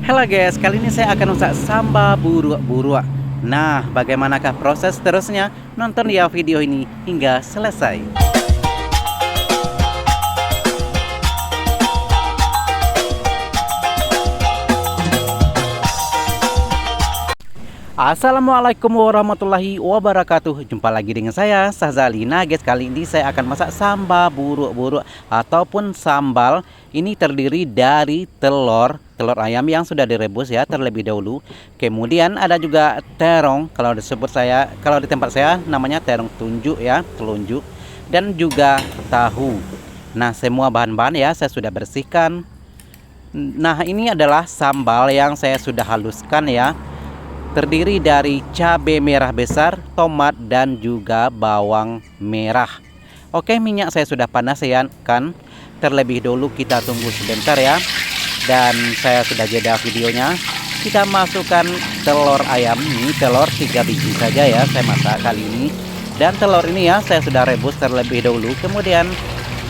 Halo guys, kali ini saya akan masak sambal buruk-buruk. Nah, bagaimanakah proses terusnya? Nonton ya video ini hingga selesai. Assalamualaikum warahmatullahi wabarakatuh. Jumpa lagi dengan saya Sahzali. Nah guys, kali ini saya akan masak sambal buruk-buruk ataupun sambal. Ini terdiri dari telur ayam yang sudah direbus ya terlebih dahulu. Kemudian ada juga terong, kalau di tempat saya namanya terong tunjuk ya, telunjuk, dan juga tahu. Nah, semua bahan-bahan ya saya sudah bersihkan. Nah, ini adalah sambal yang saya sudah haluskan ya. Terdiri dari cabai merah besar, tomat, dan juga bawang merah. Oke, minyak saya sudah panas ya kan. Terlebih dahulu kita tunggu sebentar ya. Dan saya sudah jeda videonya. Kita masukkan telur ayam, ini telur 3 biji saja ya saya masak kali ini. Dan telur ini ya saya sudah rebus terlebih dahulu. Kemudian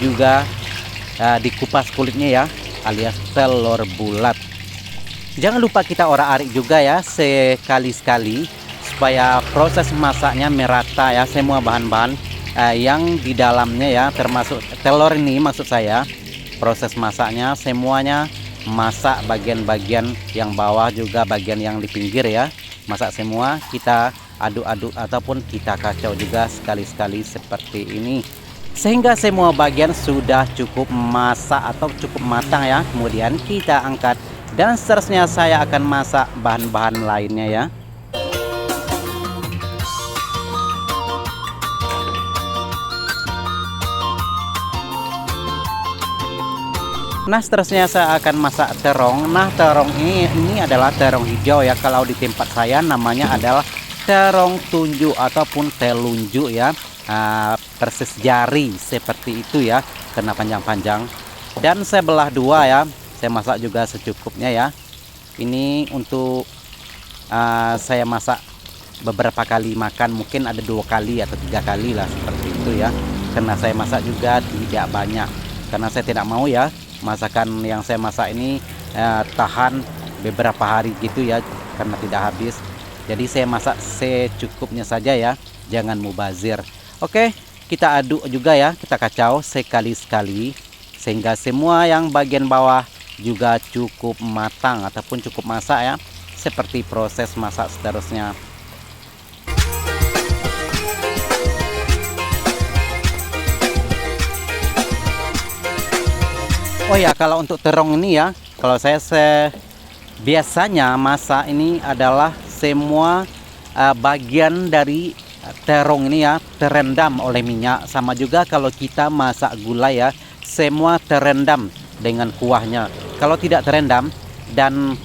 juga dikupas kulitnya ya, alias telur bulat. Jangan lupa kita orak-arik juga ya sekali-sekali supaya proses masaknya merata ya, semua bahan-bahan yang di dalamnya ya, termasuk telur ini maksud saya. Proses masaknya semuanya masak bagian-bagian yang bawah juga bagian yang di pinggir ya. Masak semua, kita aduk-aduk ataupun kita kacau juga sekali-sekali seperti ini. Sehingga semua bagian sudah cukup masak atau cukup matang ya. Kemudian kita angkat. Dan seterusnya saya akan masak bahan-bahan lainnya ya. Nah, seterusnya saya akan masak terong. Nah, terong ini adalah terong hijau ya. Kalau di tempat saya namanya adalah terong tunjuk ataupun telunjuk ya. Persis jari seperti itu ya, karena panjang-panjang. Dan saya belah dua ya. Saya masak juga secukupnya ya. Ini untuk saya masak beberapa kali makan, mungkin ada 2 kali atau 3 kali lah seperti itu ya. Karena saya masak juga tidak banyak, karena saya tidak mau ya masakan yang saya masak ini tahan beberapa hari gitu ya, karena tidak habis. Jadi saya masak secukupnya saja ya, jangan mubazir. Oke, kita aduk juga ya, kita kacau sekali-sekali sehingga semua yang bagian bawah juga cukup matang ataupun cukup masak ya, seperti proses masak seterusnya. Oh ya, kalau untuk terong ini ya, kalau saya biasanya masak ini adalah semua bagian dari terong ini ya terendam oleh minyak. Sama juga kalau kita masak gulai ya, semua terendam dengan kuahnya. Kalau tidak terendam dan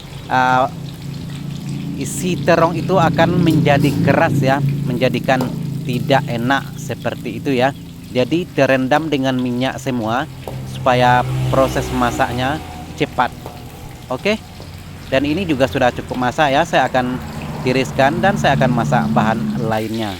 isi terong itu akan menjadi keras ya, menjadikan tidak enak seperti itu ya. Jadi terendam dengan minyak semua supaya proses masaknya cepat. Oke. Dan ini juga sudah cukup masak ya. Saya akan tiriskan dan saya akan masak bahan lainnya.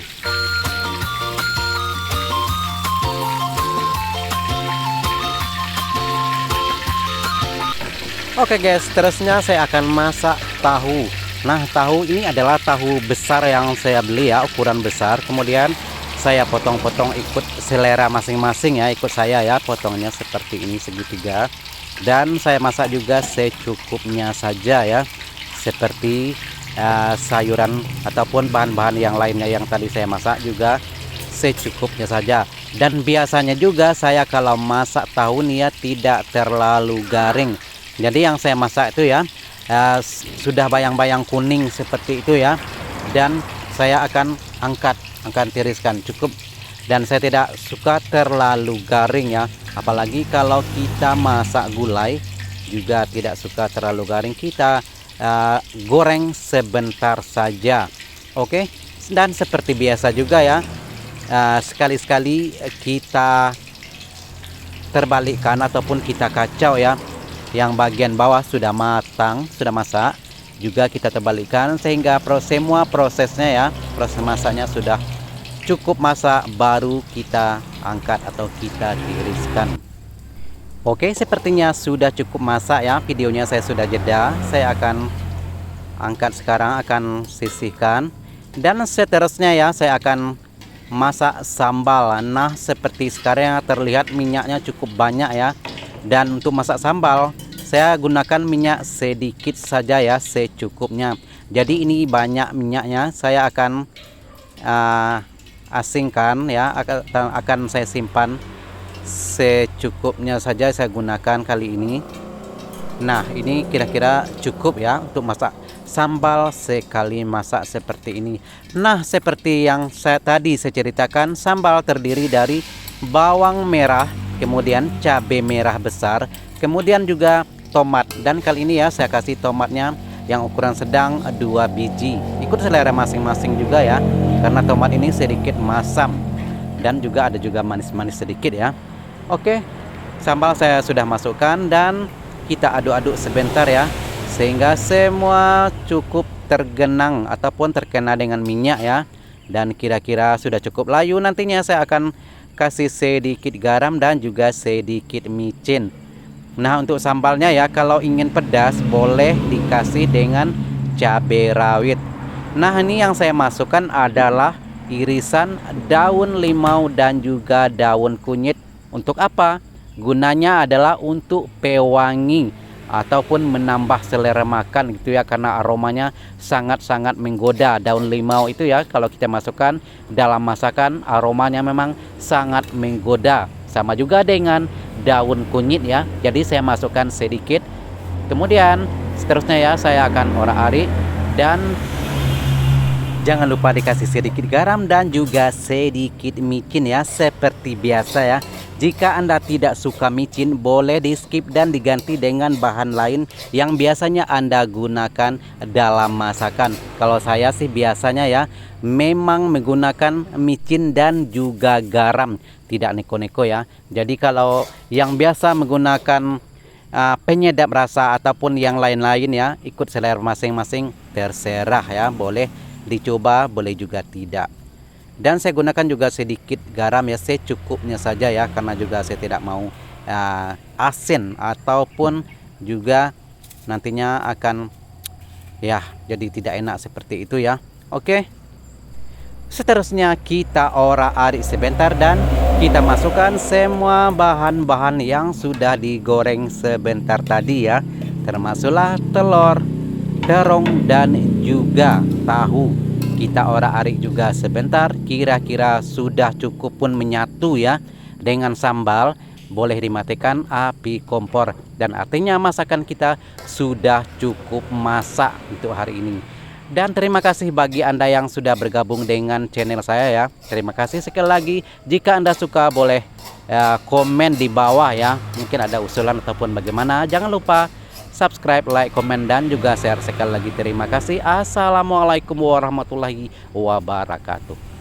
Oke guys, terusnya saya akan masak tahu. Nah, tahu ini adalah tahu besar yang saya beli ya, ukuran besar. Kemudian saya potong-potong ikut selera masing-masing ya, ikut saya ya, potongnya seperti ini segitiga. Dan saya masak juga secukupnya saja ya, seperti sayuran ataupun bahan-bahan yang lainnya yang tadi saya masak juga secukupnya saja. Dan biasanya juga saya kalau masak tahu nih ya tidak terlalu garing. Jadi yang saya masak itu ya sudah bayang-bayang kuning seperti itu ya. Dan saya akan akan tiriskan cukup. Dan saya tidak suka terlalu garing ya. Apalagi kalau kita masak gulai juga tidak suka terlalu garing. Kita goreng sebentar saja. Oke. Dan seperti biasa juga ya, sekali-sekali kita terbalikkan ataupun kita kacau ya. Yang bagian bawah sudah matang, sudah masak, juga kita terbalikkan sehingga semua prosesnya ya, proses masaknya sudah cukup masak, baru kita angkat atau kita tiriskan. Oke, sepertinya sudah cukup masak ya. Videonya saya sudah jeda. Saya akan angkat sekarang, akan sisihkan. Dan seterusnya ya, saya akan masak sambal. Nah, seperti sekarang yang terlihat minyaknya cukup banyak ya. Dan untuk masak sambal, saya gunakan minyak sedikit saja ya, secukupnya. Jadi ini banyak minyaknya. Saya akan asingkan ya, akan saya simpan secukupnya saja saya gunakan kali ini. Nah, ini kira-kira cukup ya untuk masak sambal sekali masak seperti ini. Nah, seperti yang tadi saya ceritakan, sambal terdiri dari bawang merah, kemudian cabai merah besar, kemudian juga tomat. Dan kali ini ya saya kasih tomatnya yang ukuran sedang 2 biji. Ikut selera masing-masing juga ya, karena tomat ini sedikit masam dan juga ada juga manis-manis sedikit ya. Oke, sambal saya sudah masukkan dan kita aduk-aduk sebentar ya, sehingga semua cukup tergenang ataupun terkena dengan minyak ya. Dan kira-kira sudah cukup layu. Nantinya saya akan kasih sedikit garam dan juga sedikit micin. Nah, untuk sambalnya ya, kalau ingin pedas boleh dikasih dengan cabai rawit. Nah, ini yang saya masukkan adalah irisan daun limau dan juga daun kunyit. Untuk apa? Gunanya adalah untuk pewangi ataupun menambah selera makan gitu ya, karena aromanya sangat-sangat menggoda. Daun limau itu ya, kalau kita masukkan dalam masakan, aromanya memang sangat menggoda. Sama juga dengan daun kunyit ya. Jadi saya masukkan sedikit. Kemudian seterusnya ya, saya akan orak-arik dan jangan lupa dikasih sedikit garam dan juga sedikit micin ya, seperti biasa ya. Jika Anda tidak suka micin, boleh di skip dan diganti dengan bahan lain yang biasanya Anda gunakan dalam masakan. Kalau saya sih biasanya ya memang menggunakan micin dan juga garam, tidak neko-neko ya. Jadi kalau yang biasa menggunakan penyedap rasa ataupun yang lain-lain ya, ikut selera masing-masing, terserah ya. Boleh dicoba, boleh juga tidak. Dan saya gunakan juga sedikit garam ya, secukupnya saja ya, karena juga saya tidak mau asin ataupun juga nantinya akan ya jadi tidak enak seperti itu ya. Oke, seterusnya kita orak-arik sebentar dan kita masukkan semua bahan-bahan yang sudah digoreng sebentar tadi ya, termasuklah telur, terong dan juga tahu. Kita orak-arik juga sebentar, kira-kira sudah cukup pun menyatu ya dengan sambal. Boleh dimatikan api kompor, dan artinya masakan kita sudah cukup masak untuk hari ini. Dan terima kasih bagi Anda yang sudah bergabung dengan channel saya ya. Terima kasih sekali lagi. Jika Anda suka boleh komen di bawah ya, mungkin ada usulan ataupun bagaimana. Jangan lupa subscribe, like, komen, dan juga share. Sekali lagi terima kasih. Assalamualaikum warahmatullahi wabarakatuh.